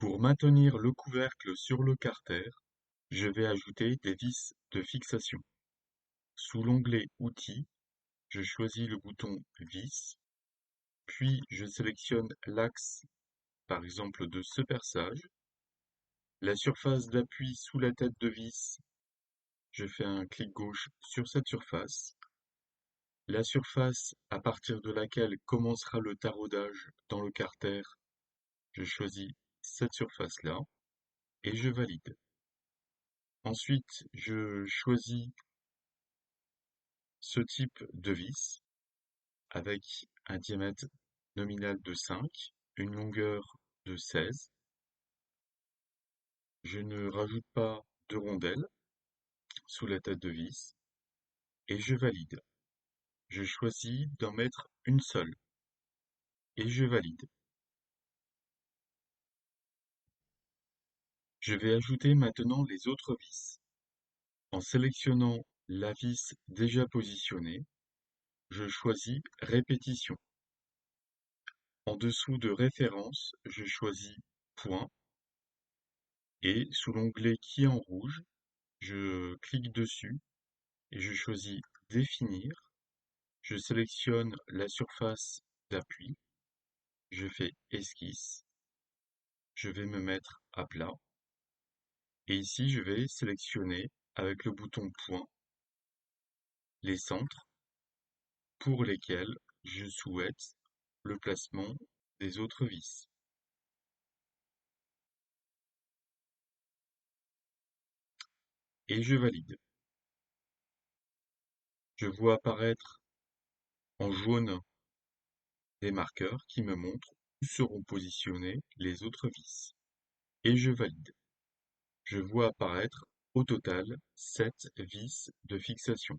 Pour maintenir le couvercle sur le carter, je vais ajouter des vis de fixation. Sous l'onglet Outils, je choisis le bouton Vis, puis je sélectionne l'axe, par exemple de ce perçage. La surface d'appui sous la tête de vis, je fais un clic gauche sur cette surface. La surface à partir de laquelle commencera le taraudage dans le carter, je choisis cette surface-là et je valide. Ensuite, je choisis ce type de vis avec un diamètre nominal de 5, une longueur de 16. Je ne rajoute pas de rondelles sous la tête de vis et je valide. Je choisis d'en mettre une seule et je valide. Je vais ajouter maintenant les autres vis. En sélectionnant la vis déjà positionnée, je choisis Répétition. En dessous de Référence, je choisis Point et sous l'onglet qui est en rouge, je clique dessus et je choisis Définir. Je sélectionne la surface d'appui, je fais Esquisse, je vais me mettre à plat et ici je vais sélectionner avec le bouton Point les centres pour lesquels je souhaite le placement des autres vis. Et je valide. Je vois apparaître en jaune des marqueurs qui me montrent où seront positionnées les autres vis. Et je valide. Je vois apparaître au total 7 vis de fixation.